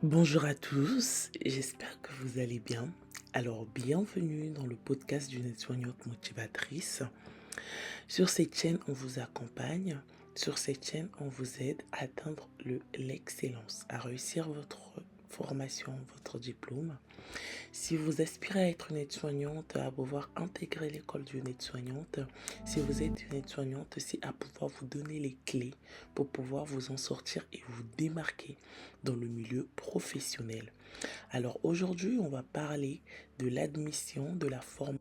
Bonjour à tous, j'espère que vous allez bien. Alors, bienvenue dans le podcast d'une aide-soignante motivatrice. Sur cette chaîne, on vous accompagne. Sur cette chaîne, on vous aide à atteindre l'excellence, à réussir votre formation, votre diplôme. Si vous aspirez à être une aide-soignante, à pouvoir intégrer l'école d'une aide-soignante, si vous êtes une aide-soignante, c'est à pouvoir vous donner les clés pour pouvoir vous en sortir et vous démarquer dans le milieu professionnel. Alors aujourd'hui, on va parler de l'admission de la forme.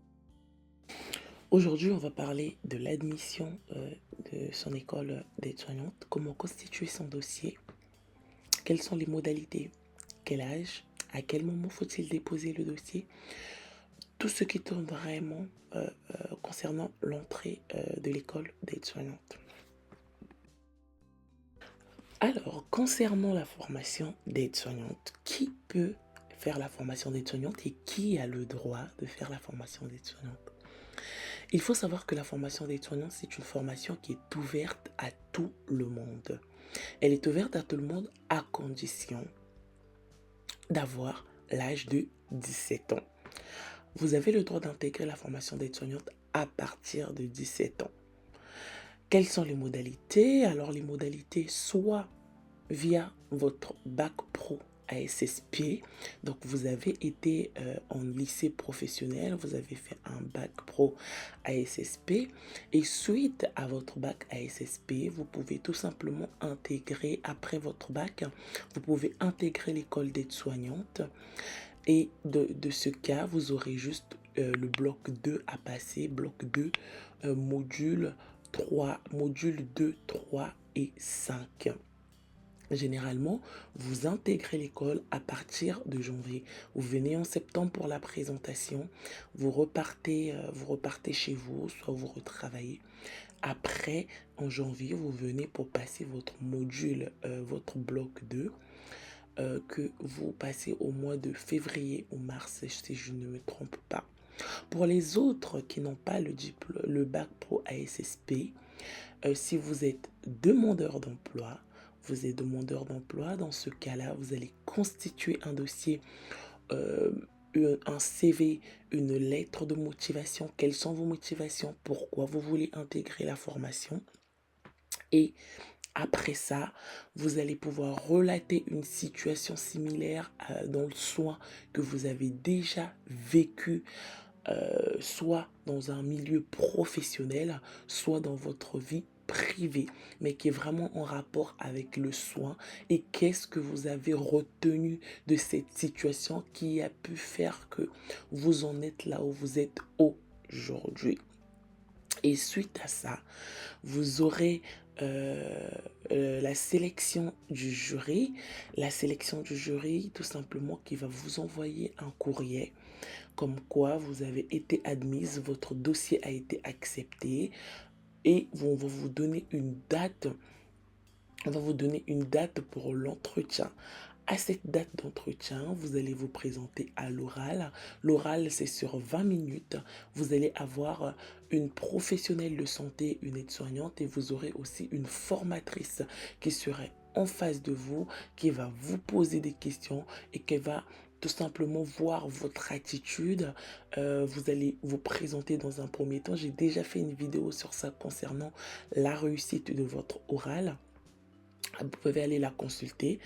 Aujourd'hui, on va parler de l'admission de son école d'aide-soignante, comment constituer son dossier, quelles sont les modalités, quel âge, à quel moment faut-il déposer le dossier, tout ce qui tourne vraiment concernant l'entrée de l'école d'aide-soignante. Alors, concernant la formation d'aide-soignante, qui peut faire la formation d'aide-soignante et qui a le droit de faire la formation d'aide-soignante? Il faut savoir que la formation d'aide-soignante, c'est une formation qui est ouverte à tout le monde. Elle est ouverte à tout le monde à condition d'avoir l'âge de 17 ans. Vous avez le droit d'intégrer la formation d'aide-soignante à partir de 17 ans. Quelles sont les modalités? Alors les modalités, soit via votre bac pro ASSP, donc vous avez été en lycée professionnel, vous avez fait un bac pro ASSP et suite à votre bac ASSP, vous pouvez tout simplement intégrer, après votre bac, vous pouvez intégrer l'école d'aide-soignante et de ce cas, vous aurez juste le bloc 2 à passer, bloc 2, module 3, module 2, 3 et 5. Généralement, vous intégrez l'école à partir de janvier. Vous venez en septembre pour la présentation, vous repartez chez vous, soit vous retravaillez. Après, en janvier, vous venez pour passer votre module, votre bloc 2, que vous passez au mois de février ou mars, si je ne me trompe pas. Pour les autres qui n'ont pas le bac pro ASSP, si vous êtes demandeur d'emploi, dans ce cas-là, vous allez constituer un dossier, euh, un CV, une lettre de motivation. Quelles sont vos motivations? Pourquoi vous voulez intégrer la formation? Et après ça, vous allez pouvoir relater une situation similaire dans le soin que vous avez déjà vécu, soit dans un milieu professionnel, soit dans votre vie privée, mais qui est vraiment en rapport avec le soin et qu'est-ce que vous avez retenu de cette situation qui a pu faire que vous en êtes là où vous êtes aujourd'hui. Et suite à ça, vous aurez la sélection du jury. La sélection du jury, tout simplement, qui va vous envoyer un courrier comme quoi vous avez été admise, votre dossier a été accepté et on va vous donner une date. On va vous donner une date pour l'entretien. À cette date d'entretien, vous allez vous présenter à l'oral. L'oral, c'est sur 20 minutes. Vous allez avoir une professionnelle de santé, une aide-soignante, et vous aurez aussi une formatrice qui serait en face de vous, qui va vous poser des questions et qui va tout simplement voir votre attitude. Vous allez vous présenter dans un premier temps. J'ai déjà fait une vidéo sur ça concernant la réussite de votre oral. Vous pouvez aller la consulter.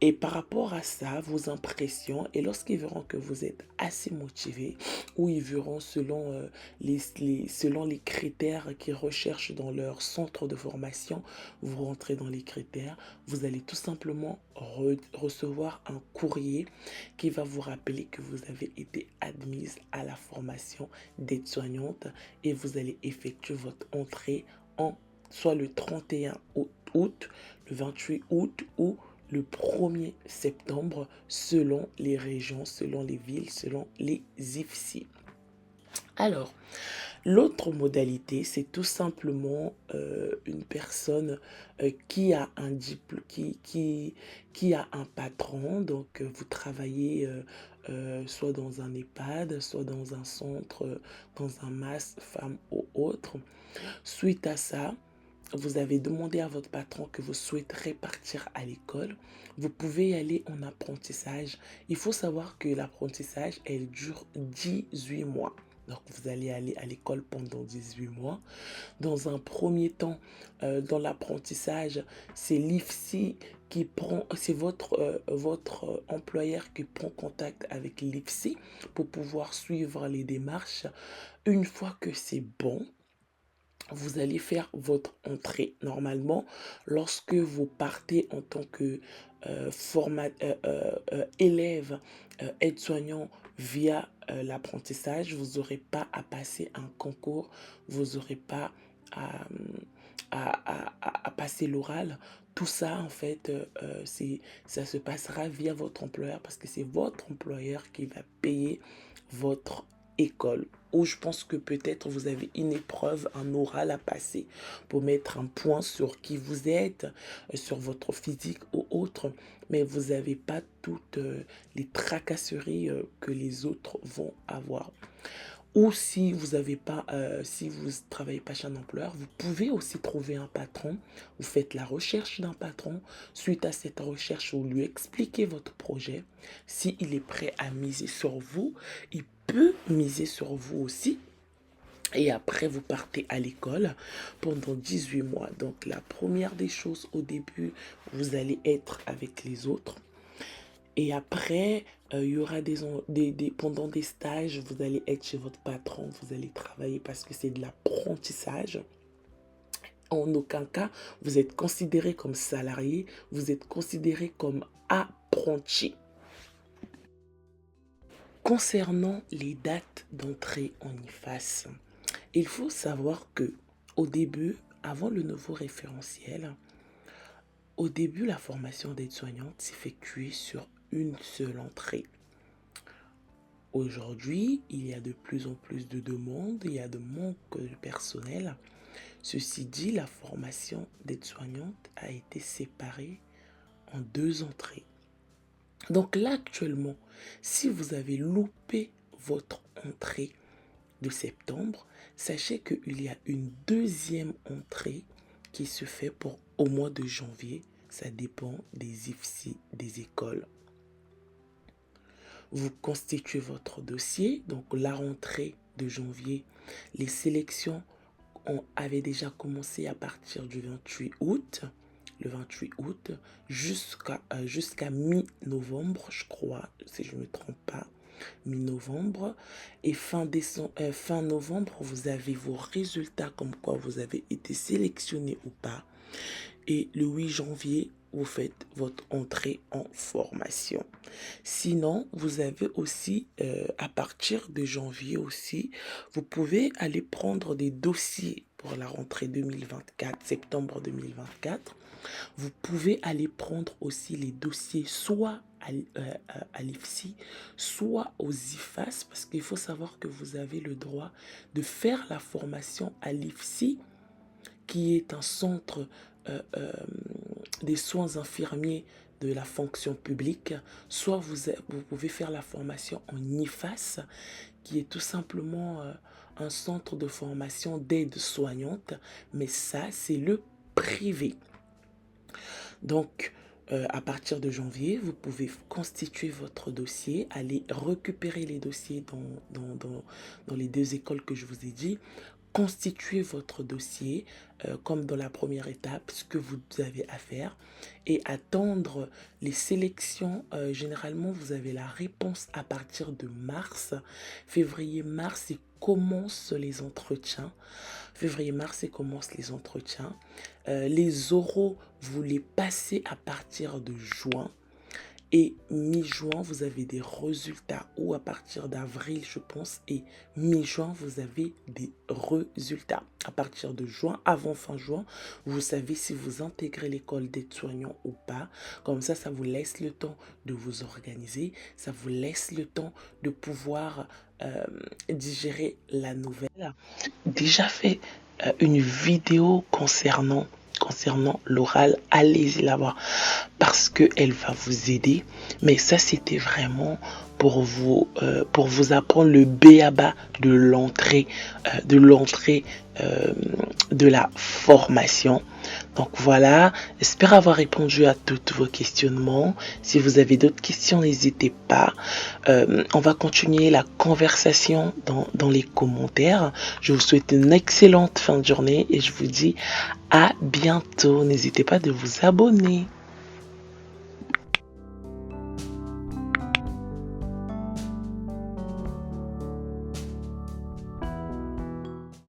Et par rapport à ça, vos impressions, et lorsqu'ils verront que vous êtes assez motivé, ou ils verront selon les critères qu'ils recherchent dans leur centre de formation, vous rentrez dans les critères, vous allez tout simplement recevoir un courrier qui va vous rappeler que vous avez été admise à la formation d'aide-soignante et vous allez effectuer votre entrée en soit le 31 août, le 28 août ou le 1er septembre selon les régions, selon les villes, selon les IFSI. Alors, l'autre modalité, c'est tout simplement une personne qui a un diplôme, qui a un patron. Donc, vous travaillez soit dans un EHPAD, soit dans un centre, dans un MAS, femmes ou autre. Suite à ça, vous avez demandé à votre patron que vous souhaiterez partir à l'école, vous pouvez y aller en apprentissage. Il faut savoir que l'apprentissage, elle dure 18 mois. Donc, vous allez aller à l'école pendant 18 mois. Dans un premier temps, dans l'apprentissage, c'est l'IFSI qui prend, c'est votre employeur qui prend contact avec l'IFSI pour pouvoir suivre les démarches. Une fois que c'est bon, vous allez faire votre entrée. Normalement, lorsque vous partez en tant que élève aide-soignant via l'apprentissage, vous n'aurez pas à passer un concours, vous n'aurez pas à, à passer l'oral. Tout ça, en fait, ça se passera via votre employeur parce que c'est votre employeur qui va payer votre école. Ou je pense que peut-être vous avez une épreuve, un oral à passer pour mettre un point sur qui vous êtes, sur votre physique ou autre, mais vous n'avez pas toutes les tracasseries que les autres vont avoir. Ou si vous avez pas, si vous travaillez pas chez un employeur, vous pouvez aussi trouver un patron. Vous faites la recherche d'un patron. Suite à cette recherche, vous lui expliquez votre projet. S'il est prêt à miser sur vous, il peut miser sur vous aussi. Et après, vous partez à l'école pendant 18 mois. Donc, la première des choses, au début, vous allez être avec les autres. Et après, il y aura pendant des stages, vous allez être chez votre patron, vous allez travailler parce que c'est de l'apprentissage. En aucun cas, vous êtes considéré comme salarié, vous êtes considéré comme apprenti. Concernant les dates d'entrée en IFAS, il faut savoir que au début, avant le nouveau référentiel, au début, la formation d'aide-soignante s'effectuait sur une seule entrée. Aujourd'hui, il y a de plus en plus de demandes, il y a de manque de personnel. Ceci dit, la formation d'aide-soignante a été séparée en 2 entrées. Donc là, actuellement, si vous avez loupé votre entrée de septembre, sachez qu'il y a une 2e entrée qui se fait pour au mois de janvier. Ça dépend des IFSI, des écoles. Vous constituez votre dossier, donc la rentrée de janvier, les sélections avaient déjà commencé à partir du 28 août, le 28 août, jusqu'à mi-novembre, je crois, si je ne me trompe pas, mi-novembre. Et fin novembre, vous avez vos résultats comme quoi vous avez été sélectionné ou pas. Et le 8 janvier, vous faites votre entrée en formation. Sinon, vous avez aussi, à partir de janvier aussi, vous pouvez aller prendre des dossiers pour la rentrée 2024, septembre 2024. Vous pouvez aller prendre aussi les dossiers soit à l'IFSI, soit aux IFAS, parce qu'il faut savoir que vous avez le droit de faire la formation à l'IFSI, qui est un centre des soins infirmiers de la fonction publique, soit vous pouvez faire la formation en IFAS, qui est tout simplement un centre de formation d'aide soignante, mais ça, c'est le privé. Donc, à partir de janvier, vous pouvez constituer votre dossier, aller récupérer les dossiers dans les 2 écoles que je vous ai dit, constituer votre dossier comme dans la première étape, ce que vous avez à faire et attendre les sélections. Généralement, vous avez la réponse à partir de mars, février-mars et commencent les entretiens. Février-mars et commencent les entretiens. Les oraux, vous les passez à partir de juin. Et mi-juin, vous avez des résultats, ou à partir d'avril, je pense, et mi-juin, vous avez des résultats. À partir de juin, avant fin juin, vous savez si vous intégrez l'école d'aide-soignant ou pas. Comme ça vous laisse le temps de vous organiser, ça vous laisse le temps de pouvoir digérer la nouvelle. Déjà fait une vidéo concernant l'oral, allez-y la voir parce qu'elle va vous aider. Mais ça, c'était vraiment pour vous apprendre le b.a.-ba de l'entrée de la formation. Donc voilà, j'espère avoir répondu à tous vos questionnements. Si vous avez d'autres questions, n'hésitez pas. On va continuer la conversation dans les commentaires. Je vous souhaite une excellente fin de journée et je vous dis à bientôt. N'hésitez pas de vous abonner.